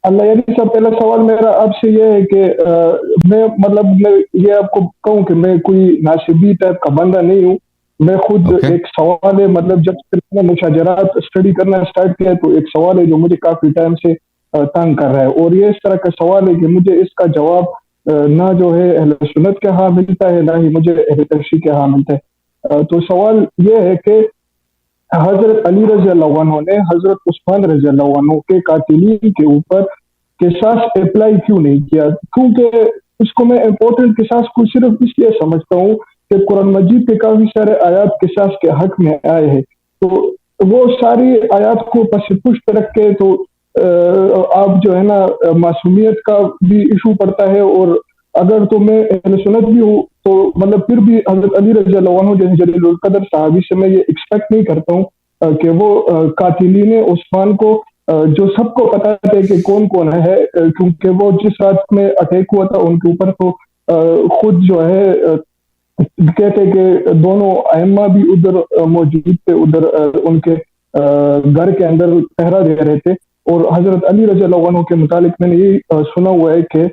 اللہ یعنی صاحب پہلا سوال میرا آپ سے یہ ہے کہ میں مطلب میں یہ آپ کو کہوں کہ میں کوئی ناصبی ٹائپ کا بندہ نہیں ہوں. میں خود ایک سوال ہے مطلب جب سے میں نے مشاجرات اسٹڈی کرنا اسٹارٹ کیا تو ایک سوال ہے جو مجھے کافی ٹائم سے تنگ کر رہا ہے, اور یہ اس طرح کا سوال ہے کہ مجھے اس کا جواب نہ جو ہے اہل سنت کے ہاں ملتا ہے نہ ہی مجھے اہل تشیع کے ہاں ملتا ہے. تو سوال یہ ہے کہ حضرت علی رضی اللہ عنہ نے حضرت عثمان رضی اللہ عنہ کے قاتلین کے اوپر قصاص اپلائی کیوں نہیں کیا؟ کیونکہ اس کو میں امپورٹنٹ قصاص کو صرف اس لیے سمجھتا ہوں کہ قرآن مجید کے کافی سارے آیات قصاص کے حق میں آئے ہیں, تو وہ ساری آیات کو پس پشت رکھ کے تو آپ جو ہے نا معصومیت کا بھی ایشو پڑتا ہے, اور اگر تو میں اہل سنت بھی ہوں تو مطلب پھر بھی حضرت علی رضی اللہ عنہ جیسے جلیل القدر صحابی سے میں یہ ایکسپیکٹ نہیں کرتا ہوں کہ وہ قاتلین عثمان کو جو سب کو پتا ہے کہ کون کون ہے, کیونکہ وہ جس رات میں اٹیک ہوا تھا ان کے اوپر تو خود جو ہے کہتے کہ دونوں ائمہ بھی ادھر موجود تھے, ادھر ان کے گھر کے اندر پہرا دے رہے تھے. اور حضرت علی رضی اللہ عنہ کے متعلق میں نے یہ سنا ہوا ہے کہ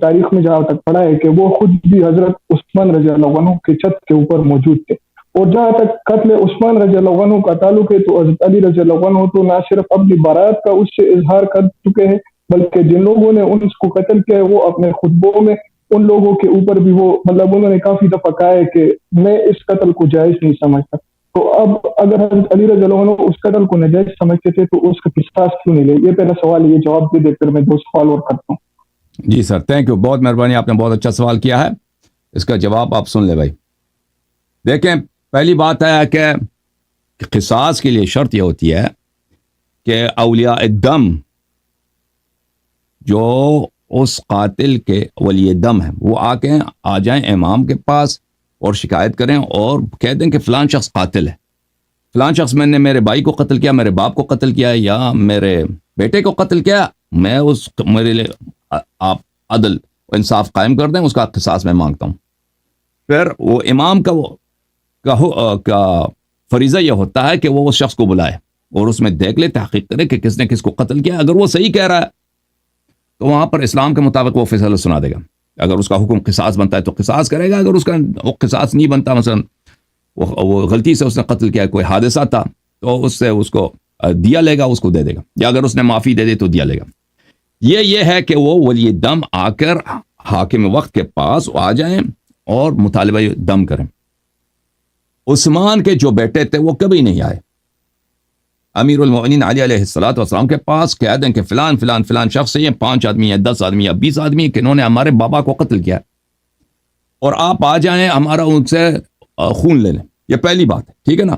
تاریخ میں جہاں تک پڑھا ہے کہ وہ خود بھی حضرت عثمان رضی اللہ عنہ کے چھت کے اوپر موجود تھے. اور جہاں تک قتل عثمان رضی اللہ عنہ کا تعلق ہے تو حضرت علی رضی اللہ عنہ تو نہ صرف اپنی برات کا اس سے اظہار کر چکے ہیں بلکہ جن لوگوں نے ان کو قتل کیا ہے وہ اپنے خطبوں میں ان لوگوں کے اوپر بھی وہ مطلب انہوں نے کافی دفعہ کہا ہے کہ میں اس قتل کو جائز نہیں سمجھتا. تو اب اگر حضرت علی رضی اللہ عنہ اس قتل کو ناجائز سمجھتے تھے تو اس کا قصاص کیوں نہیں لے؟ یہ پہلا سوال ہے, یہ جواب دے دے کر میں دو سوال اور کرتا ہوں. جی سر, تھینک یو, بہت مہربانی, آپ نے بہت اچھا سوال کیا ہے. اس کا جواب آپ سن لیں بھائی. دیکھیں, پہلی بات ہے کہ قصاص کے لیے شرط یہ ہوتی ہے کہ اولیاء الدم جو اس قاتل کے ولی دم ہیں وہ آ جائیں امام کے پاس اور شکایت کریں اور کہہ دیں کہ فلان شخص قاتل ہے, فلان شخص میں نے میرے بھائی کو قتل کیا, میرے باپ کو قتل کیا یا میرے بیٹے کو قتل کیا, میں میرے لیے آپ عدل و انصاف قائم کر دیں, اس کا قصاص میں مانگتا ہوں. پھر وہ امام کا فریضہ یہ ہوتا ہے کہ وہ اس شخص کو بلائے اور اس میں دیکھ لے, تحقیق کرے کہ کس نے کس کو قتل کیا. اگر وہ صحیح کہہ رہا ہے تو وہاں پر اسلام کے مطابق وہ فیصلہ سنا دے گا. اگر اس کا حکم قصاص بنتا ہے تو قصاص کرے گا, اگر اس کا قصاص نہیں بنتا, مثلا وہ غلطی سے اس نے قتل کیا, کوئی حادثہ تھا, تو اس سے اس کو دیا لے گا, اس کو دے دے گا, یا اگر اس نے معافی دے دی تو دیا لے گا. یہ ہے کہ وہ ولی دم آ کر حاکم وقت کے پاس آ جائیں اور مطالبہ دم کریں. عثمان کے جو بیٹے تھے وہ کبھی نہیں آئے امیر المؤمنین علی علیہ الصلوۃ والسلام کے پاس, کہہ دیں کہ فلان فلان فلان شخص ہے, 5 آدمی یا 10 آدمی یا 20 آدمی کہ انہوں نے ہمارے بابا کو قتل کیا, اور آپ آ جائیں ہمارا ان سے خون لے لیں. یہ پہلی بات ہے, ٹھیک ہے نا,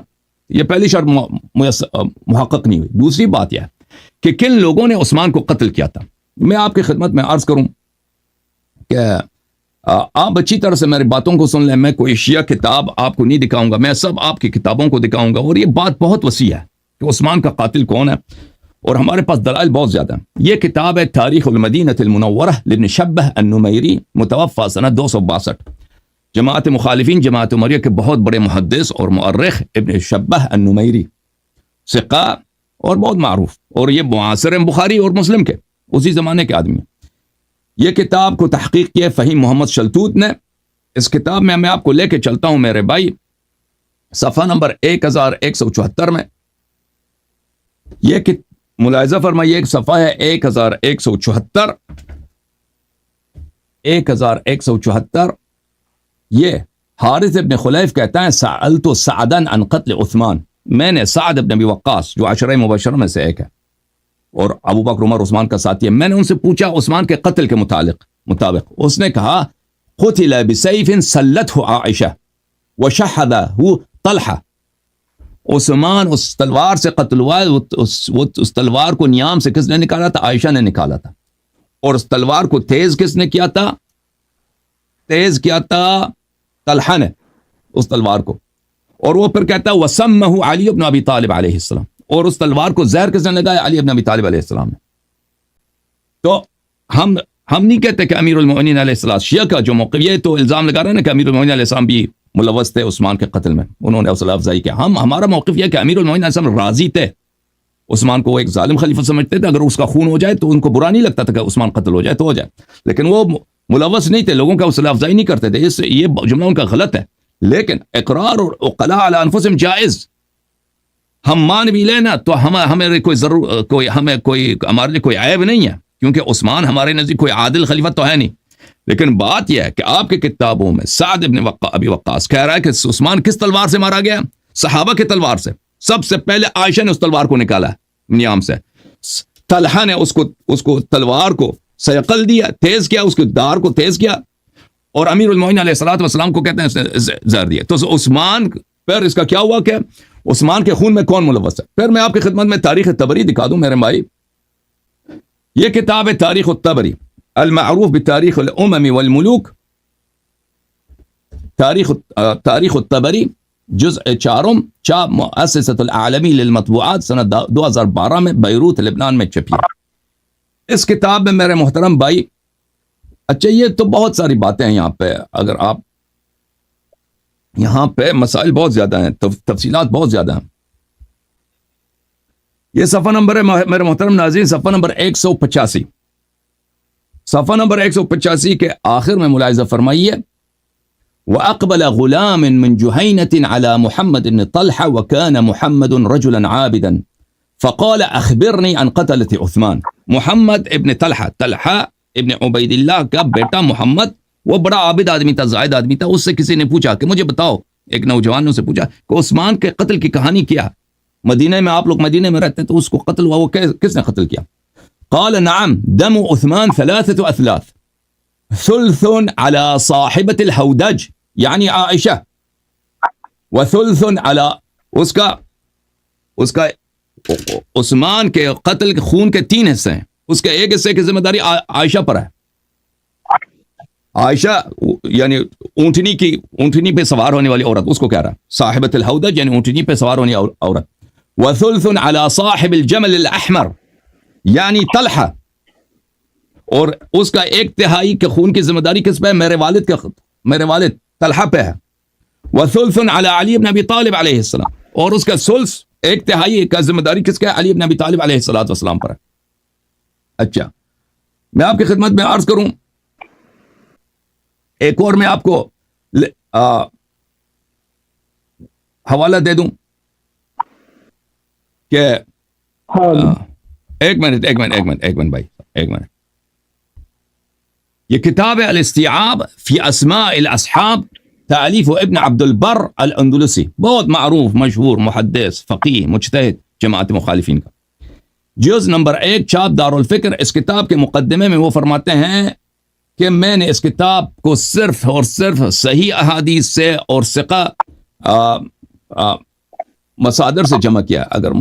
یہ پہلی شرط محقق نہیں ہوئی. دوسری بات یہ ہے کہ کن لوگوں نے عثمان کو قتل کیا تھا. میں آپ کی خدمت میں عرض کروں کہ آپ اچھی طرح سے میری باتوں کو سن لیں. میں کوئی شیعہ کتاب آپ کو نہیں دکھاؤں گا, میں سب آپ کی کتابوں کو دکھاؤں گا, اور یہ بات بہت وسیع ہے کہ عثمان کا قاتل کون ہے, اور ہمارے پاس دلائل بہت زیادہ ہیں. یہ کتاب ہے تاریخ المدینہ المنورہ لابن شبہ النمیری, متوفى سنہ 262. جماعت مخالفین جماعت عمریہ کے بہت بڑے محدث اور مؤرخ ابن شبہ النمیری, ثقہ اور بہت معروف, اور یہ معاصر ہیں بخاری اور مسلم کے, اسی زمانے کے آدمی ہیں. یہ کتاب کو تحقیق کیا فہیم محمد شلتوت نے. اس کتاب میں آپ کو لے کے چلتا ہوں میرے بھائی, صفحہ نمبر 1174 میں. یہ ملاحظہ فرمائیے, ایک صفحہ ہے 1174. یہ حارث ابن خلیف کہتا ہے سألت سعدا عن قتل عثمان, میں نے سعد ابن ابی وقاص جو عشرہ مبشرہ میں سے ایک ہے اور ابو بکر عمر عثمان کا ساتھی ہے, میں نے ان سے پوچھا عثمان کے قتل کے مطابق. اس نے کہا قتل بسیف سلته عائشہ وشحذه طلحہ, عثمان اس تلوار سے قتل ہوا, اس تلوار کو نیام سے کس نے نکالا تھا؟ عائشہ نے نکالا تھا. اور اس تلوار کو تیز کس نے کیا تھا؟ تیز کیا تھا طلحہ نے اس تلوار کو. اور وہ پھر کہتا ہے وسمہ علی بن ابی طالب علیہ السلام, اور اس تلوار کو زہر کس نے لگایا؟ علی بن ابی طالب علیہ السلام نے. تو ہم نہیں کہتے کہ امیر المؤمنین علیہ السلام, شیعہ کا جو موقف, یہ تو الزام لگا رہے ہیں نا کہ امیر المؤمنین علیہ السلام بھی ملوث تھے عثمان کے قتل میں, انہوں نے حوصلہ افزائی کیا. ہمارا موقف یہ کہ امیر المؤمنین علیہ السلام راضی تھے عثمان کو وہ ایک ظالم خلیفہ سمجھتے تھے, اگر اس کا خون ہو جائے تو ان کو برا نہیں لگتا تھا کہ عثمان قتل ہو جائے تو ہو جائے, لیکن وہ ملوث نہیں تھے, لوگوں کا حوصلہ افزائی نہیں کرتے تھے. اس سے یہ جملہ ان کا غلط ہے. لیکن اقرار اور عقلاء علی انفسہم جائز, ہم مان بھی لیں نا تو ہمیں کوئی ہمارے لیے کوئی عیب نہیں ہے, کیونکہ عثمان ہمارے نزدیک کوئی عادل خلیفہ تو ہے نہیں. لیکن بات یہ ہے کہ آپ کے کتابوں میں سعد ابن ابی وقاص کہہ رہا ہے کہ عثمان کس تلوار سے مارا گیا؟ صحابہ کی تلوار سے. سب سے پہلے عائشہ نے اس تلوار کو نکالا نیام سے, طلحہ نے اس کو تلوار کو سیقل دیا, تیز کیا, اس کے دار کو تیز کیا, اور امیر المومنین علیہ الصلوۃ والسلام کو کہتے ہیں اس نے زہر دیا. تو عثمان پھر اس کا کیا ہوا کہ عثمان کے خون میں کون ملوث ہے؟ پھر میں آپ کی خدمت میں تاریخ طبری دکھا دوں میرے بھائی. یہ کتاب ہے تاریخ الطبری المعروف بتاریخ الامم والملوک, تاریخ الطبری جزء 4 چاپ مؤسسۃ العالمی للمطبوعات سنہ 2012 میں بیروت لبنان میں چھپی. اس کتاب میں میرے محترم بھائی, اچھا یہ تو بہت ساری باتیں ہیں یہاں پہ, اگر آپ یہاں پہ مسائل بہت زیادہ ہیں, تفصیلات بہت زیادہ ہیں. یہ صفحہ نمبر ہے میرے محترم ناظرین, صفحہ نمبر 185. صفحہ نمبر 185 کے آخر میں ملاحظہ فرمائیے, وَأَقْبَلَ غُلَامٌ مِّن جُهَيْنَةٍ عَلَى مُحَمَّدٍ بن طلحة وكان محمد رجلا عابدا فقال أخبرني عن قتلة عثمان. محمد ابن طلحہ ابن عبید اللہ کا بیٹا محمد, وہ بڑا عابد آدمی تھا, زاہد آدمی تھا. اس سے کسی نے پوچھا کہ مجھے بتاؤ, ایک نوجوان نے سے پوچھا کہ عثمان کے قتل کی کہانی کیا؟ مدینہ میں, آپ لوگ مدینہ میں رہتے ہیں, تو اس کو قتل ہوا, وہ کس نے قتل کیا؟ قال نعم دم عثمان 3 أثلاث ثلث على صاحبة الهودج یعنی عائشہ, وثلث على اس کا عثمان کے قتل کے خون کے 3 حصے ہیں, اس کے ایک حصے کی ذمہ داری عائشہ پر ہے. عائشہ یعنی اونٹنی پہ سوار ہونے والی عورت, اس کو کہہ رہا ہے صاحبۃ الہودج یعنی اونٹنی پہ سوار ہونے والی عورت. وثلث على صاحب الجمل الاحمر یعنی طلحہ, اور اس کا 1/3 کے خون کی ذمہ داری کس پہ ہے؟ میرے والد طلحہ پہ ہے. وثلث على علی بن ابی طالب علیہ السلام, اور اس کا ثلث 1/3 کا ذمہ داری کس کا ہے؟ علی بن ابی طالب علیہ السلام پر ہے. اچھا میں آپ کی خدمت میں عرض کروں, ایک اور میں آپ کو حوالہ دے دوں کہ ایک منٹ بھائی, ایک منٹ. یہ کتاب ہے الاستیعاب فی اسماء الاصحاب, تالیف ابن عبد البر الاندلسی, بہت معروف مشہور محدث فقیہ مجتہد جماعت مخالفین کا. جز نمبر 1 چاپ دارالفکر. اس کتاب کے مقدمے میں وہ فرماتے ہیں کہ میں نے اس کتاب کو صرف اور صرف صحیح احادیث سے اور ثقہ مصادر سے جمع کیا. اگر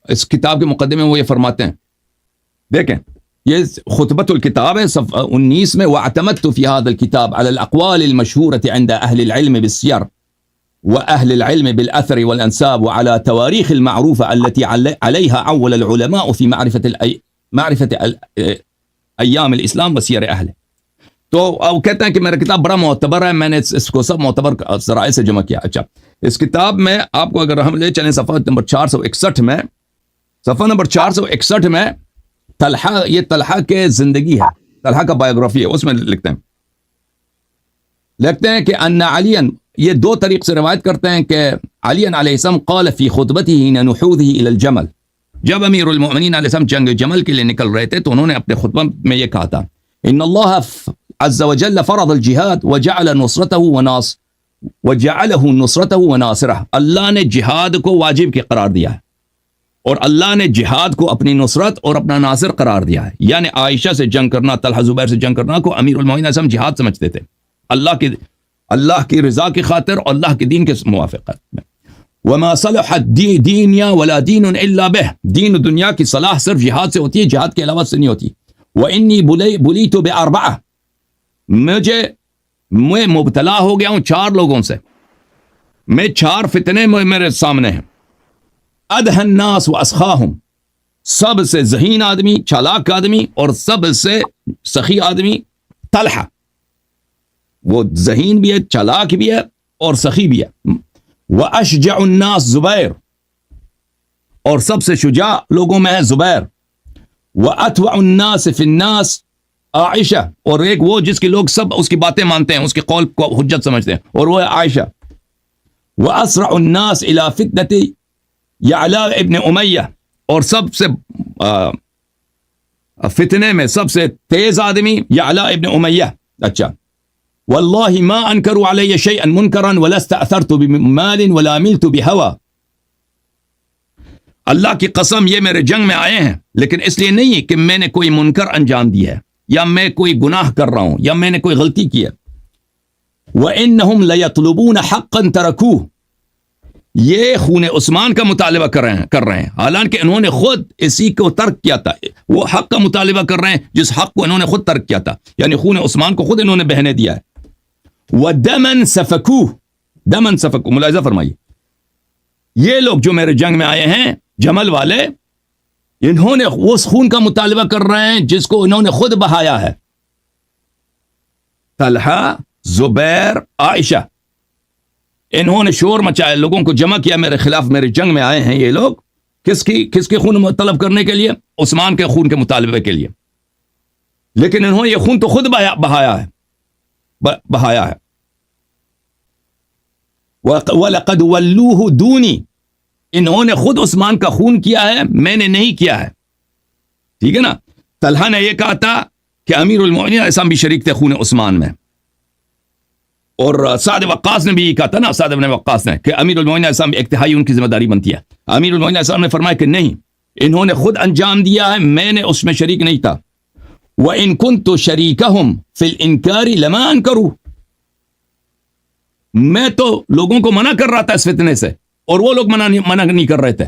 اس کتاب کے مقدمے میں وہ یہ فرماتے ہیں, دیکھیں یہ خطبۃ الکتاب ہے صفحہ 19 میں, وَاعْتَمَدْتُ فِي هَذَا الْكِتَابِ عَلَى الْأَقْوَالِ الْمَشْهُورَةِ عِنْدَ أَهْلِ الْعِلْمِ بِالسِّيَرِ وَأَهْلِ الْعِلْمِ بِالْأَثَرِ وَالْأَنْسَابِ وَعَلَى تَوَارِيخِ الْمَعْرُوفَةِ الَّتِي عَلَيْهَا عَوَّلَ الْعُلَمَاءُ فِي معرفة أيام الإسلام وسير أهله. تو وہ کہتے ہیں کہ میرا کتاب بڑا معتبر ہے, میں نے اس کو سب معتبر ذرائع سے جمع کیا. اچھا اس کتاب میں آپ کو اگر ہم لے چلیں صفحہ نمبر 461 میں, صفحہ نمبر 461 میں طلحہ, یہ طلحہ کے زندگی ہے, طلحہ کا بایوگرافی ہے, اس میں لکھتے ہیں کہ ان علی, یہ 2 طریق سے روایت کرتے ہیں کہ علی علیہ السلام قال فی خطبته حين نحوذه الى الجمل, جب امیر المؤمنین علیہ السلام جنگ جمل کے لیے نکل رہے تھے تو انہوں نے اپنے خطبہ میں یہ کہا تھا, ان اللہ عز وجل فرض الجہاد وجعله نصرته وناصرہ, اللہ نے جہاد کو واجب کے قرار دیا ہے اور اللہ نے جہاد کو اپنی نصرت اور اپنا ناصر قرار دیا ہے. یعنی عائشہ سے جنگ کرنا, طلحہ زبیر سے جنگ کرنا کو امیر المؤمنین علیہ السلام جہاد سمجھتے تھے, اللہ کی رضا کی خاطر اور اللہ کے دین کے موافقت میں. وما صلحت دینیا ولا دین الا به, دین و دنیا کی صلاح صرف جہاد سے ہوتی ہے, جہاد کے علاوہ سے نہیں ہوتی. وانی بلیت باربعہ, میں مبتلا ہو گیا ہوں 4 لوگوں سے, میں 4 فتنے میرے سامنے ہیں. ادھ الناس واسخاہم, سب سے ذہین آدمی, چالاک آدمی, اور سب سے سخی آدمی طلحہ. وہ ذہین بھی ہے, چالاک بھی ہے اور سخی بھی ہے. واشجع الناس زبیر, اور سب سے شجاع لوگوں میں ہے زبیر. وَأَتْوَعُ النَّاسِ فِي النَّاسِ عائشہ, اور ایک وہ جس کے لوگ سب اس کی باتیں مانتے ہیں, اس کے قول کو حجت سمجھتے ہیں, اور وہ ہے عائشہ. وَأَسْرَعُ النَّاسِ إِلَى فِتْنَةِ يَعْلَى ابن امیہ, اور سب سے فتنے میں سب سے تیز آدمی یعلا ابن امیہ. اچھا. واللہ ما انکروا علی شیئا منکرا ولا استأثرت بمال ولا ملت بہوا, اللہ کی قسم یہ میرے جنگ میں آئے ہیں لیکن اس لیے نہیں کہ میں نے کوئی منکر انجام دیا ہے یا میں کوئی گناہ کر رہا ہوں یا میں نے کوئی غلطی کی ہے. وَإِنَّهُمْ لَيَطْلُبُونَ حَقًّا تَرَكُوهُ, یہ خون عثمان کا مطالبہ کر رہے ہیں حالانکہ انہوں نے خود اسی کو ترک کیا تھا. وہ حق کا مطالبہ کر رہے ہیں جس حق کو انہوں نے خود ترک کیا تھا, یعنی خون عثمان کو خود انہوں نے بہنے دیا ہے. وَدَمًا سَفَكُوهُ, دمن سفک, ملاحظہ فرمائیے, یہ لوگ جو میرے جنگ میں آئے ہیں جمل والے, انہوں نے اس خون کا مطالبہ کر رہے ہیں جس کو انہوں نے خود بہایا ہے. طلحہ, زبیر, عائشہ, انہوں نے شور مچایا, لوگوں کو جمع کیا میرے خلاف, میرے جنگ میں آئے ہیں یہ لوگ. کس کی خون طلب کرنے کے لیے؟ عثمان کے خون کے مطالبے کے لیے. لیکن انہوں نے یہ خون تو خود بہایا ہے. وَلَقَدْ وَلُّوهُ دُونِي, انہوں نے خود عثمان کا خون کیا ہے, میں نے نہیں کیا ہے. ٹھیک ہے نا. طلحہ نے یہ کہا تھا کہ امیر المؤمنین ایسا بھی شریک تھے خون عثمان میں, اور سعد وقاص نے بھی یہ کہا تھا نا, سعد بن وقاص نے, کہ امیر المؤمنین ایسا ایک تہائی ان کی ذمہ داری بنتی ہے. امیر المؤمنین ایسا نے فرمایا کہ نہیں, انہوں نے خود انجام دیا ہے, میں نے اس میں شریک نہیں تھا. وَإِن كُنْتُ شَرِيكَهُمْ فِي الْإِنْكَارِ لَمَا أَنْكَرُوا, میں تو لوگوں کو منع کر رہا تھا اس فتنے سے, اور وہ لوگ منع نہیں کر رہے تھے.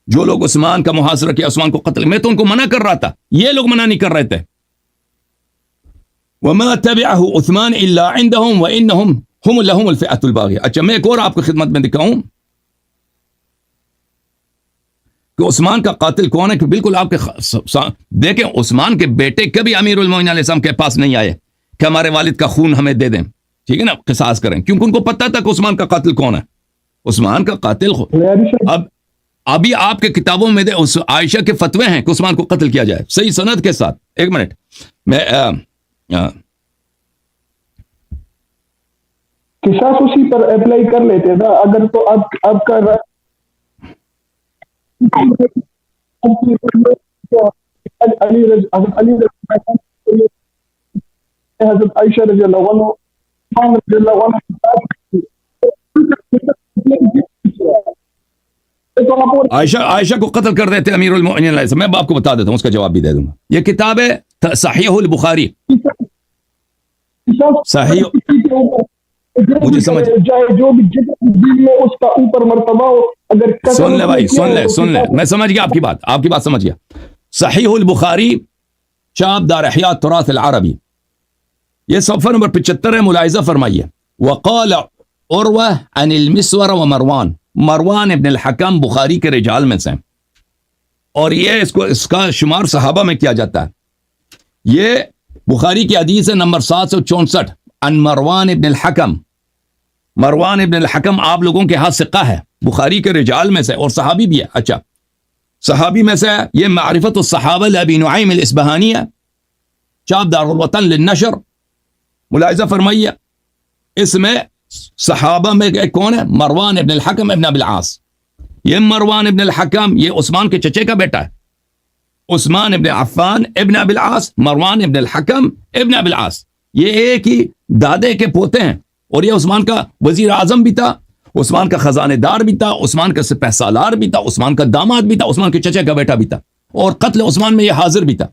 جو لوگ عثمان کا محاصرہ کیا, عثمان کو قتل, میں تو ان کو منع کر رہا تھا, یہ لوگ منع نہیں کر رہے تھے. وَمَا تَبِعَهُ عثمان إِلَّا عِنْدَهُمْ وَإِنَّهُمْ هُمْ لَهُمُ الْفِئَةُ الْبَاغِيَةُ. اچھا, میں ایک اور آپ کی خدمت میں دکھاؤں کہ عثمان کا قاتل کون ہے, کہ بالکل آپ کے دیکھیں, عثمان کے بیٹے کبھی امیر المومنین علیہ السلام کے پاس نہیں آئے کہ ہمارے والد کا خون ہمیں دے دیں, ٹھیک ہے نا, قصاص کریں, کیونکہ ان کو پتا تھا کہ عثمان کا قاتل کون ہے. عثمان کا قاتل اب ابھی آپ کے کتابوں میں عائشہ کے فتوے ہیں کہ عثمان کو قتل کیا جائے, صحیح سند کے ساتھ. ایک منٹ, میں قصاص اسی پر اپلائی کر لیتے نا, اگر تو آپ کا حضرت عائشہ رضی اللہ عنہ عائشہ کو قتل کر دیتے امیر المؤمنین علیہ السلام. میں آپ کو بتا دیتا ہوں, اس کا جواب بھی دے دوں گا. یہ کتاب ہے صحیح البخاری, صحیح, مجھے سمجھ, جو بھی میں اس کا اوپر مرتبہ ہو, اگر سن لے بھائی, سن لے, میں سمجھ گیا آپ کی بات سمجھ گیا. صحیح البخاری, چاپ دار احیاء تراث العربی, یہ صفحہ نمبر 75 ہے, ملاحظہ فرمائیے. وقال عروہ عن المسور ومروان, مروان ابن الحکم بخاری کے رجال میں سے, اور یہ اس کا شمار صحابہ میں کیا جاتا ہے. یہ بخاری کی حدیث ہے نمبر 764, عن مروان ابن الحکم. مروان ابن الحکم آپ لوگوں کے ہاتھ ثقہ ہے, بخاری کے رجال میں سے, اور صحابی بھی ہے. اچھا, صحابی میں سے یہ معرفت الصحابہ لابی نعیم الاصبہانی ہے, چاپ دار الوطن للنشر. ملاحظہ فرمائیے, اس میں صحابہ میں کون ہے؟ مروان ابن الحکم ابن ابی العاص. یہ مروان ابن الحکم یہ عثمان کے چچے کا بیٹا ہے, عثمان ابن عفان ابن ابی العاص, مروان ابن الحکم ابن ابی العاص, یہ ایک ہی دادے کے پوتے ہیں, اور یہ عثمان کا وزیر اعظم بھی تھا, عثمان کا خزانے دار بھی تھا, عثمان کا سپہ سالار بھی تھا, عثمان کا داماد بھی تھا, عثمان کے چچے کا بیٹا بھی تھا, اور قتل عثمان میں یہ حاضر بھی تھا.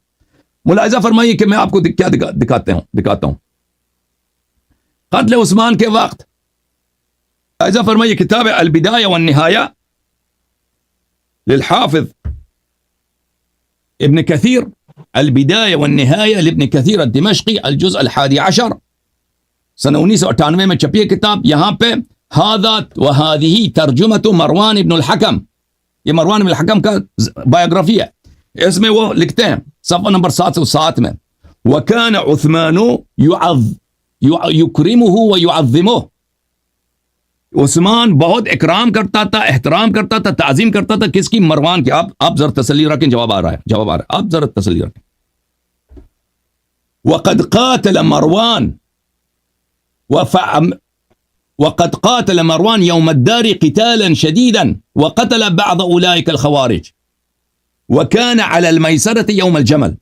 ملاحظہ فرمائیے کہ میں آپ کو کیا دکھاتا ہوں. قتل عثمان کے وقت ملاحظہ فرمائیے, کتاب البدایہ والنہایہ للحافظ ابن کثیر, البدایہ والنہایہ لابن کثیر الدمشقی, الجزء 11, سنہ 1998 میں چھپی ہے کتاب. یہاں پہ ھذا وھذہ ترجمۃ مروان ابن الحکم, یہ مروان ابن الحکم کا بایوگرافی ہے. اس میں وہ لکھتے ہیں صفحہ نمبر 707 میں, وَكَانَ عُثْمَانُ يُكْرِمُهُ وَيُعَظِّمُهُ, عثمان بہت اکرام کرتا تھا، احترام کرتا تھا، تعظیم کرتا تھا کس کی؟ مروان کی. آپ ذرا تسلی رکھیں، جواب آ رہا ہے، آپ ذرا تسلی رکھیں. وقد قاتل مروان وقد قاتل مروان يوم الدار قتالا شديدا وقتل بعض اولئك الخوارج وكان على الميسرة يوم الجمل.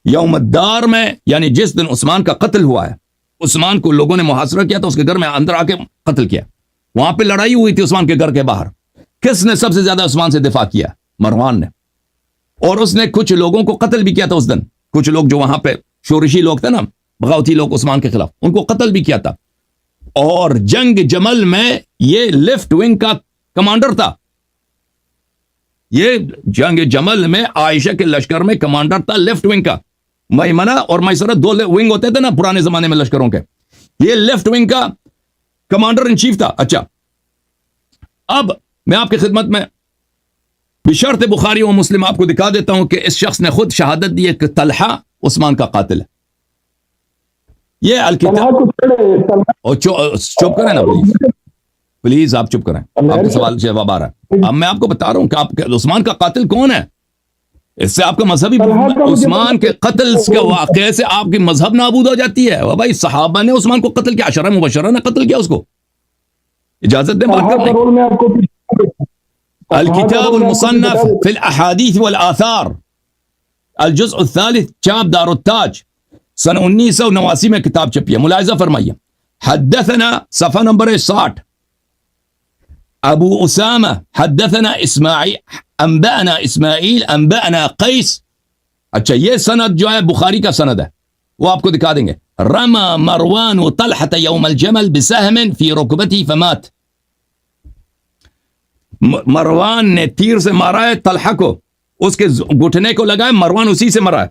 یوم الدار میں یعنی جس دن عثمان کا قتل ہوا ہے، عثمان کو لوگوں نے محاصرہ کیا تو اس کے گھر میں اندر آ کے قتل کیا. وہاں پہ لڑائی ہوئی تھی عثمان کے گھر کے باہر. کس نے سب سے زیادہ عثمان سے دفاع کیا؟ مروان نے. اور اس نے کچھ لوگوں کو قتل بھی کیا تھا اس دن. کچھ لوگ جو وہاں پہ شورشی لوگ تھے نا، بغاوتی لوگ عثمان کے خلاف، ان کو قتل بھی کیا تھا. اور جنگ جمل میں یہ لیفٹ ونگ کا کمانڈر تھا. یہ جنگ جمل میں عائشہ کے لشکر میں کمانڈر تھا لیفٹ ونگ کا. میمنہ اور میسرہ دو ونگ ہوتے تھے نا پرانے زمانے میں لشکروں کے. یہ لیفٹ ونگ کا کمانڈر ان چیف تھا. اچھا، اب میں آپ کی خدمت میں بشرط بخاری و مسلم آپ کو دکھا دیتا ہوں کہ اس شخص نے خود شہادت دی ہے کہ طلحہ عثمان کا قاتل ہے. یہ الکتاب. چپ کریں نا پلیز آپ چپ کریں. آپ کے سوال سے جواب آ رہا ہے. اب میں آپ کو بتا رہا ہوں کہ آپ عثمان کا قاتل کون ہے. اس سے آپ کا مذہبی عثمان کے قتل کے واقعے سے آپ کی مذہب نابود ہو جاتی ہے. بھائی صحابہ نے عثمان کو قتل کیا، عشرہ مبشرہ نے قتل کیا اس کو. اجازت دیں بات کرنے. الکتاب المصنف فی الاحادیث والآثار الجزء الثالث، چاپ دار التاج، سن 1989 میں کتاب چھپی ہے. ملاحظہ فرمائیے. حدثنا صفحہ نمبر 60، ابو اسامہ حدثنا اسماعیل انبأنا اسماعیل انبأنا قیس. اچھا، یہ سند جو ہے بخاری کا سند ہے، وہ آپ کو دکھا دیں گے. رمى مروان طلحة يوم الجمل بسهم في ركبته فمات. مروان نے تیر سے مارا ہے طلحہ کو، اس کے گھٹنے کو لگا ہے، مروان اسی سے مرا ہے.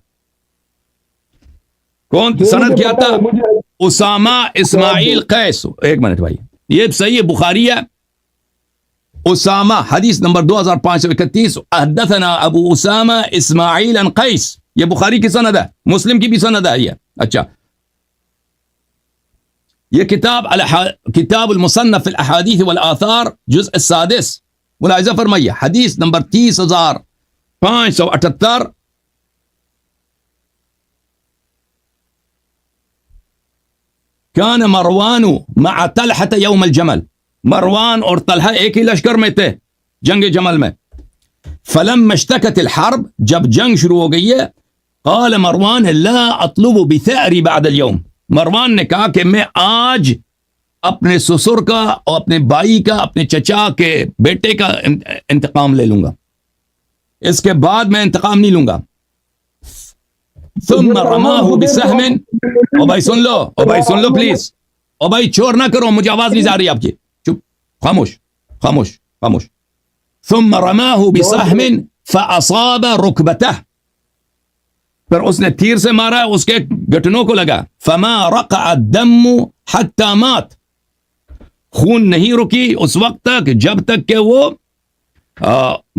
کون سند کیا تھا؟ اسامہ اسماعیل قیس. ایک منٹ بھائی، یہ صحیح بخاری ہے. اسامہ حدیث نمبر 2531، حدثنا ابو اسامہ اسماعیل عن قیس. یہ بخاری کی سند ہے، مسلم کی بھی سند ہے یہ. اچھا، یہ کتاب المصنف فی الاحادیث والآثار جزء السادس، ملاحظہ فرمائیے. حدیث نمبر 30,578. کان مروان مع طلحة یوم الجمل. مروان اور طلحہ ایک ہی لشکر میں تھے جنگ جمل میں. فلما اشتکت الحرب، جب جنگ شروع ہو گئی ہے، قال مروان لا اطلب بثأری بعد اليوم. مروان نے کہا کہ میں آج اپنے سسر کا اور اپنے بھائی کا، اپنے چچا کے بیٹے کا انتقام لے لوں گا، اس کے بعد میں انتقام نہیں لوں گا. ثم رماه بسهم. او بھائی سن لو، او بھائی سن لو پلیز، او بھائی چور نہ کرو، مجھے آواز نہیں جا رہی آپ کی. چپ، خاموش خاموش خاموش. ثم رماه بسهم فاصاب ركبته. پھر اس نے تیر سے مارا، اس کے گھٹنوں کو لگا. فما رقع الدم حتى مات. خون نہیں رکی اس وقت تک جب تک کہ وہ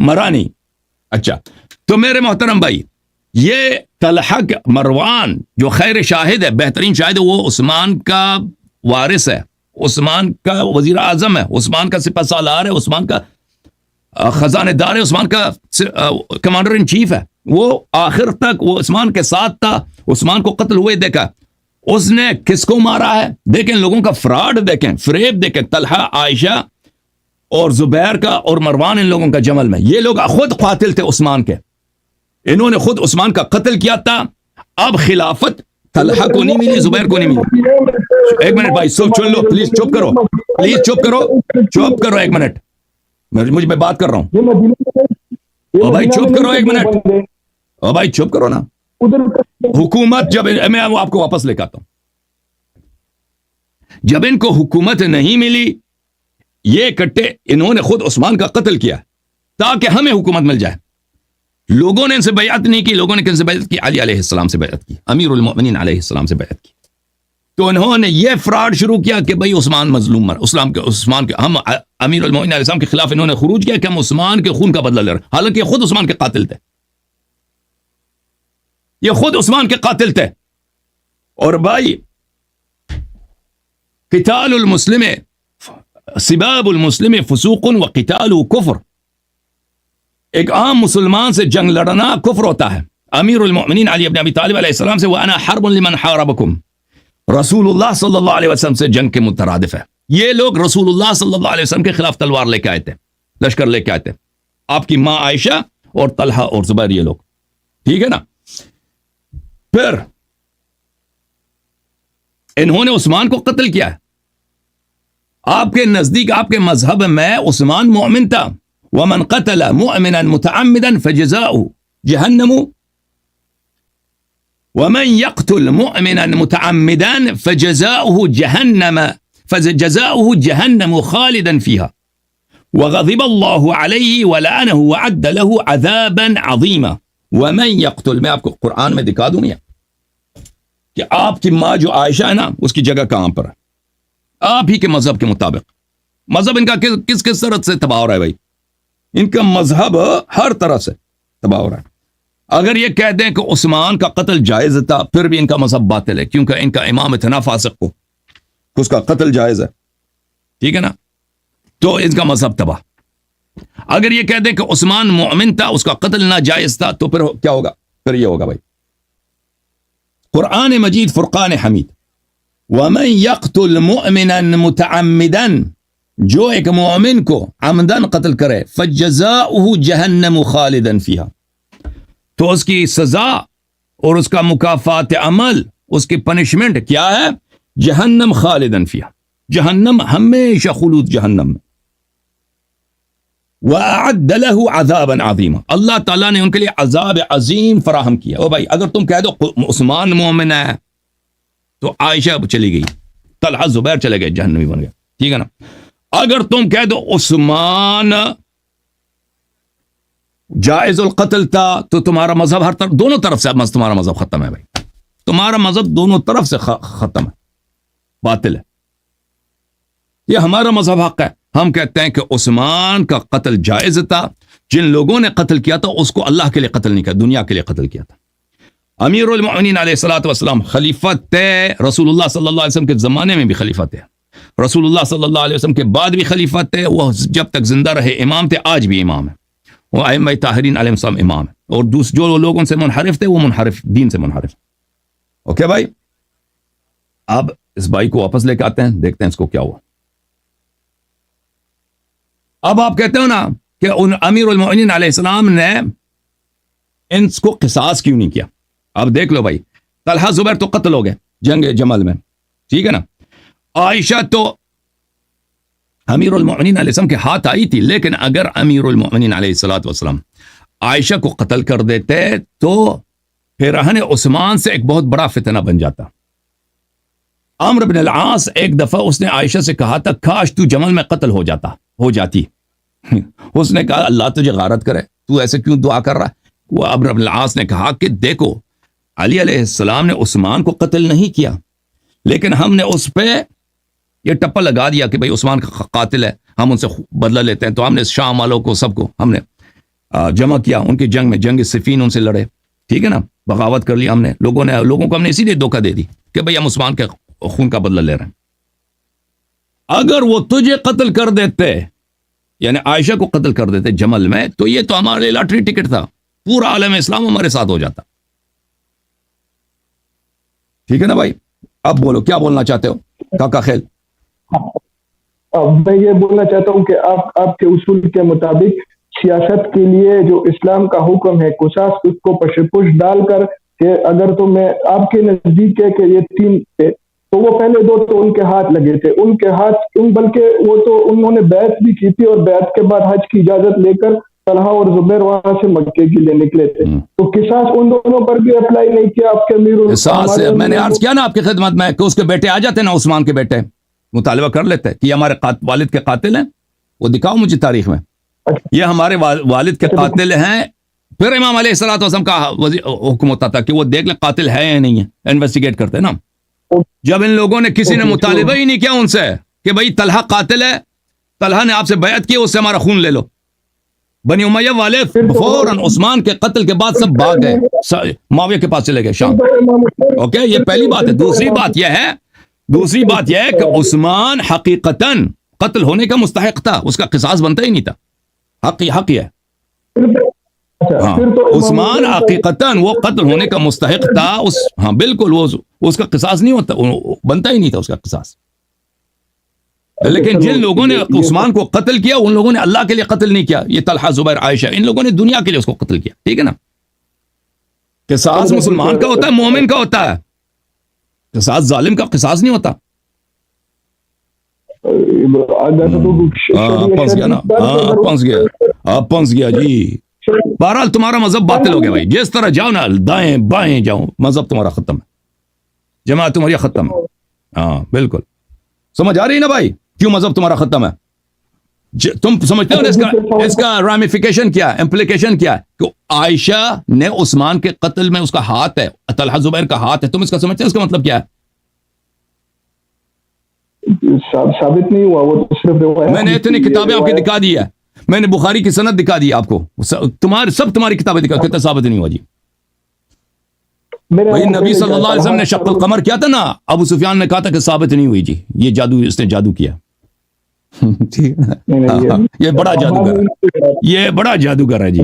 مرا نہیں. اچھا، تو میرے محترم بھائی، یہ طلحہ مروان جو خیر شاہد ہے، بہترین شاہد ہے، وہ عثمان کا وارث ہے، عثمان کا وزیر اعظم ہے، عثمان کا سپہ سالار ہے، عثمان کا خزانہ دار ہے، عثمان کا کمانڈر ان چیف ہے. وہ آخر تک وہ عثمان کے ساتھ تھا، عثمان کو قتل ہوئے دیکھا. اس نے کس کو مارا ہے؟ دیکھیں لوگوں کا فراڈ، دیکھیں فریب، دیکھیں. طلحہ، عائشہ اور زبیر کا اور مروان، ان لوگوں کا جمل میں. یہ لوگ خود قاتل تھے عثمان کے، انہوں نے خود عثمان کا قتل کیا تھا. اب خلافت طلحہ کو نہیں ملی، زبیر کو نہیں ملی. ایک منٹ بھائی، سن لو پلیز، چپ کرو پلیز، چپ کرو، چپ کرو ایک منٹ، مجھے میں بات کر رہا ہوں. او بھائی چپ کرو ایک منٹ، او بھائی چپ کرو نا. حکومت جب میں آپ کو واپس لے کے آتا ہوں، جب ان کو حکومت نہیں ملی، یہ کٹے انہوں نے خود عثمان کا قتل کیا تاکہ ہمیں حکومت مل جائے. لوگوں نے ان سے بیعت نہیں کی، لوگوں نے کن سے بیعت کی؟ علی علیہ السلام سے بیعت کی، امیر المؤمنین علیہ السلام سے بیعت کی. تو انہوں نے یہ فراڈ شروع کیا کہ بھئی عثمان مظلوم مر، عثمان کے ہم امیر المؤمنین علیہ السلام کے خلاف انہوں نے خروج کیا کہ ہم عثمان کے خون کا بدلہ لے رہے ہیں، حالانکہ خود عثمان کے قاتل تھے، یہ خود عثمان کے قاتل تھے. اور بھائی قتال المسلم سباب المسلم فسوق وقتال کفر، ایک عام مسلمان سے جنگ لڑنا کفر ہوتا ہے. امیر المؤمنین علی بن ابی طالب علیہ السلام سے وَأَنَا حَرْبٌ لِمَنْ حَارَبَكُمْ، رسول اللہ صلی اللہ علیہ وسلم سے جنگ کے مترادف ہے. یہ لوگ رسول اللہ صلی اللہ علیہ وسلم کے خلاف تلوار لے کے آئے تھے، لشکر لے کے آئے تھے، آپ کی ماں عائشہ اور طلحہ اور زبیر، یہ لوگ، ٹھیک ہے نا. پھر انہوں نے عثمان کو قتل کیا ہے. آپ کے نزدیک، آپ کے مذہب میں عثمان مؤمن تھا. ومن قتل مؤمنا متعمدا فجزاؤه جہنم ومن يقتل مؤمنا متعمدا فجزاؤه جهنم خالدا فيها وغضب الله عليه ولعنه وعد له عذابا عظيما. ومن يقتل، میں آپ کو قرآن میں دکھا دوں کہ آپ کی ماں جو عائشہ ہے نا، اس کی جگہ کہاں پر ہے. آپ ہی کے مذہب کے مطابق، مذہب ان کا کس طرح سے تباہ ہو رہا ہے بھائی، ان کا مذہب ہر طرح سے تباہ ہو رہا ہے. اگر یہ کہہ دیں کہ عثمان کا قتل جائز تھا، پھر بھی ان کا مذہب باطل ہے، کیونکہ ان کا امام اتنا فاسق کو اس کا قتل جائز ہے، ٹھیک ہے نا، تو ان کا مذہب تباہ. اگر یہ کہہ دیں کہ عثمان مومن تھا، اس کا قتل ناجائز تھا، تو پھر کیا ہوگا؟ پھر یہ ہوگا بھائی، قرآن مجید فرقان حمید، وَمَن يَقْتُلْ مُؤْمِنًا مُتَعَمِّدًا، جو ایک مومن کو عمدن قتل کرے، فَجَزَاؤُهُ جَهَنَّمُ خَالِدًا فِيهَا، تو اس کی سزا اور اس کا مکافات عمل، اس کی پنشمنٹ کیا ہے؟ جہنم خالدن فیہا، جہنم، ہمیشہ خلود جہنم میں. وَأَعَدَّ لَهُ عَذَابًا عَظِيمًا، اللہ تعالیٰ نے ان کے لیے عذاب عظیم فراہم کیا. او بھائی، اگر تم کہہ دو عثمان مومن ہے تو عائشہ چلی گئی، طلحہ زبیر چلے گئے، جہنمی بن گئے، ٹھیک ہے نا. اگر تم کہہ دو عثمان جائز القتل تھا، تو تمہارا مذہب ہر طرف، دونوں طرف سے تمہارا مذہب ختم ہے بھائی، تمہارا مذہب دونوں طرف سے ختم ہے، باطل ہے. یہ ہمارا مذہب حق ہے. ہم کہتے ہیں کہ عثمان کا قتل جائز تھا، جن لوگوں نے قتل کیا تھا اس کو اللہ کے لیے قتل نہیں کیا، دنیا کے لیے قتل کیا تھا. امیر المؤمنین علیہ الصلوۃ والسلام خلیفہ تھے، رسول اللہ صلی اللہ علیہ وسلم کے زمانے میں بھی خلیفہ تھے، رسول اللہ صلی اللہ علیہ وسلم کے بعد بھی خلیفہ تھے، وہ جب تک زندہ رہے امام تھے، آج بھی امام ہے. وہ ائمہ طاہرین علیہ السلام امام ہے، اور جو لوگ ان سے منحرف تھے وہ منحرف، دین سے منحرف. اوکے بھائی، اب اس بھائی کو واپس لے کے آتے ہیں، دیکھتے ہیں اس کو کیا ہوا. اب آپ کہتے ہو نا کہ امیر المؤمنین علیہ السلام نے ان کو قصاص کیوں نہیں کیا. اب دیکھ لو بھائی، طلحہ زبیر تو قتل ہو گئے جنگ جمل میں، ٹھیک ہے نا. عائشہ تو امیر المؤمنین علیہ السلام کے ہاتھ آئی تھی، لیکن اگر امیر المؤمنین علیہ الصلوۃ والسلام عائشہ کو قتل کر دیتے تو پھر رہن عثمان سے ایک بہت بڑا فتنہ بن جاتا. عمرو بن العاص ایک دفعہ اس نے عائشہ سے کہا تھا، کاش تو جمل میں قتل ہو جاتی. اس نے کہا اللہ تجھے غارت کرے، تو ایسے کیوں دعا کر رہا ہے. وہ عمرو بن العاص نے کہا کہ دیکھو، علی علیہ السلام نے عثمان کو قتل نہیں کیا، لیکن ہم نے اس پہ یہ ٹپا لگا دیا کہ بھئی عثمان کا قاتل ہے، ہم ان سے بدلہ لیتے ہیں. تو ہم نے شام والوں کو سب کو ہم نے جمع کیا، ان کی جنگ میں، جنگ صفین ان سے لڑے، ٹھیک ہے نا، بغاوت کر لی ہم نے. لوگوں کو ہم نے اسی لیے دھوکہ دے دی کہ بھئی ہم عثمان کے خون کا بدلہ لے رہے ہیں. اگر وہ تجھے قتل کر دیتے، یعنی عائشہ کو قتل کر دیتے جمل میں، تو یہ تو ہمارے لاٹری ٹکٹ تھا، پورا عالم اسلام ہمارے ساتھ ہو جاتا. ٹھیک ہے نا بھائی، اب بولو کیا بولنا چاہتے ہو کاکا خیل. میں یہ بولنا چاہتا ہوں کہ آپ کے اصول کے مطابق سیاست کے لیے جو اسلام کا حکم ہے قصاص، اس کو پش ڈال کر کہ اگر تو میں آپ کے نزدیک ہے کہ یہ 3 تھے، تو وہ پہلے 2 تو ان کے ہاتھ لگے تھے، ان کے ہاتھ، بلکہ وہ تو انہوں نے بیعت بھی کی تھی، اور بیعت کے بعد حج کی اجازت لے کر طلحہ اور زبیر وہاں سے مکے کے لیے نکلے تھے. تو قصاص ان دونوں پر بھی اپلائی نہیں کیا آپ کے امیر. میں نے عرض کیا نا آپ کی خدمت میں کہ اس کے بیٹے آ جاتے نا، عثمان کے بیٹے مطالبہ کر لیتے کہ یہ ہمارے والد کے قاتل ہیں، وہ دکھاؤ مجھے تاریخ میں، یہ ہمارے والد کے قاتل ہیں. پھر امام علیہ الصلوۃ والسلام کا حکم ہوتا تھا کہ وہ دیکھ لیں قاتل ہے یا نہیں ہے، انویسٹیگیٹ کرتے نا. جب ان لوگوں نے کسی نے مطالبہ ہی نہیں کیا ان سے کہ بھئی طلحہ قاتل ہے، طلحہ نے آپ سے بیعت کی، اس سے ہمارا خون لے لو، بنی امیہ والے فوراً عثمان کے قتل کے بعد سب بھاگ گئے، معاویہ کے پاس چلے گئے شام. اوکے، یہ پہلی بات ہے. دوسری بات یہ ہے کہ عثمان حقیقتاً قتل ہونے کا مستحق تھا, اس کا قصاص بنتا ہی نہیں تھا. حق ہی ہے. ہاں عثمان حقیقتاً وہ قتل ہونے کا مستحق تھا. ہاں بالکل, وہ اس کا قصاص نہیں ہوتا, بنتا ہی نہیں تھا اس کا قصاص. لیکن جن لوگوں نے عثمان کو قتل کیا ان لوگوں نے اللہ کے لیے قتل نہیں کیا. یہ طلحہ, زبیر, عائشہ, ان لوگوں نے دنیا کے لیے اس کو قتل کیا. ٹھیک ہے نا. قصاص مسلمان کا ہوتا ہے, مومن کا ہوتا ہے. قصاص ظالم کا قصاص نہیں ہوتا. پنس گیا نا, پنس گیا جی. بہرحال تمہارا مذہب باطل ہو گیا بھائی. جس طرح جاؤ نا, دائیں بائیں جاؤ, مذہب تمہارا ختم ہے, جماعت تمہاری ختم ہے. ہاں بالکل, سمجھ آ رہی نا بھائی کیوں مذہب تمہارا ختم ہے. تم سمجھتے ہو اس کا رامیفیکیشن کیا ہے, امپلیکیشن کیا ہے, کہ عائشہ نے عثمان کے قتل میں اس کا ہاتھ ہے, طلحہ زبیر کا ہاتھ ہے. تم اس کا سمجھتے ہو اس کا مطلب کیا ہے؟ ثابت نہیں ہوا, وہ تو صرف میں نے اتنی کتابیں آپ کی دکھا دی ہے, میں نے بخاری کی سند دکھا دی آپ کو, تمہاری کتابیں دکھا, کتنا ثابت نہیں ہوا جی. بھائی نبی صلی اللہ علیہ وسلم نے شق القمر کیا تھا نا, ابو سفیان نے کہا تھا کہ ثابت نہیں ہوئی جی, یہ جادو, اس نے جادو کیا. یہ بڑا جادوگر ہے, یہ بڑا جادوگر ہے جی,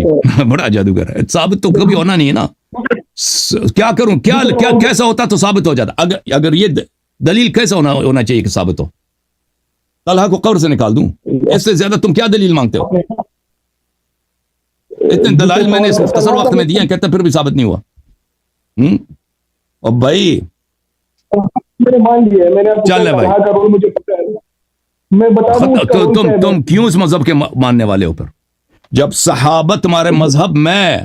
بڑا جادوگر ہے. ثابت تو کبھی ہونا نہیں ہے نا. کیا کروں, کیا کیسا ہوتا تو ثابت ہو جاتا. اگر یہ دلیل کیسا ہونا چاہیے کہ ثابت ہو. طلحہ کو قبر سے نکال دوں, اس سے زیادہ تم کیا دلیل مانگتے ہو؟ اتنے دلائل میں نے اس مختصر وقت میں دیے, کہتے پھر بھی ثابت نہیں ہوا. اور بھائی چل رہے بھائی, تم کیوں اس مذہب کے ماننے والے ہو؟ پھر جب صحابہ تمہارے مذہب میں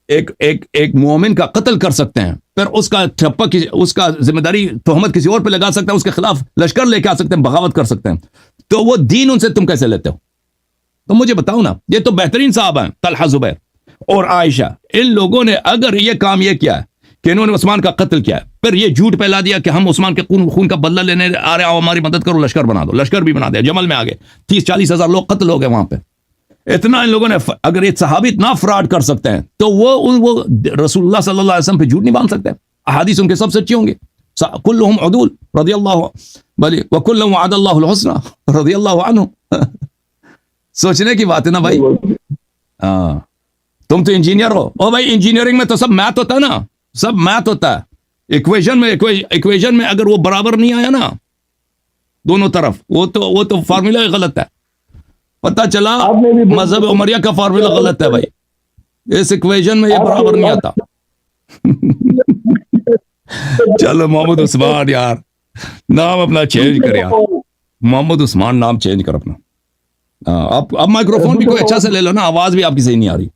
ایک مومن کا قتل کر سکتے ہیں, پھر اس کا ٹھپا اس کا ذمہ داری تہمت کسی اور پہ لگا سکتے ہیں, اس کے خلاف لشکر لے کے آ سکتے ہیں, بغاوت کر سکتے ہیں, تو وہ دین ان سے تم کیسے لیتے ہو؟ تو مجھے بتاؤ نا. یہ تو بہترین صحابہ ہیں, طلحہ, زبیر اور عائشہ. ان لوگوں نے اگر یہ کام یہ کیا ہے کہ انہوں نے عثمان کا قتل کیا ہے, پھر یہ جھوٹ پھیلا دیا کہ ہم عثمان کے خون کا بدلہ لینے آ رہے ہیں, ہماری مدد کرو, لشکر بنا دو. لشکر بھی بنا دیا, جمل میں آ گئے, 30-40 ہزار لوگ قتل ہو گئے وہاں پہ. اتنا ان لوگوں نے, اگر یہ صحابی اتنا فراڈ کر سکتے ہیں تو وہ رسول اللہ صلی اللہ علیہ وسلم پہ جھوٹ نہیں باندھ سکتے. احادیث ان کے سب سچی ہوں گے. کلہم عدول رضی اللہ بلی وکلہم وعد اللہ الحسنى رضی اللہ عنہ. سوچنے کی بات ہے نا بھائی. ہاں تم تو انجینئر ہو. او بھائی انجینئرنگ میں تو سب میتھ ہوتا ہے نا, سب میتھ ہوتا ہے. ایکویشن میں اگر وہ برابر نہیں آیا نا دونوں طرف, وہ تو فارمولا غلط ہے. پتہ چلا مذہب عمریہ کا فارمولا غلط ہے بھائی, اس ایکویشن میں یہ برابر نہیں آتا. چلو محمد عثمان یار, نام اپنا چینج کر یار, محمد عثمان نام چینج کر اپنا. اب مائکروفون بھی کوئی اچھا سے لے لو نا, آواز بھی آپ کی صحیح نہیں آ رہی.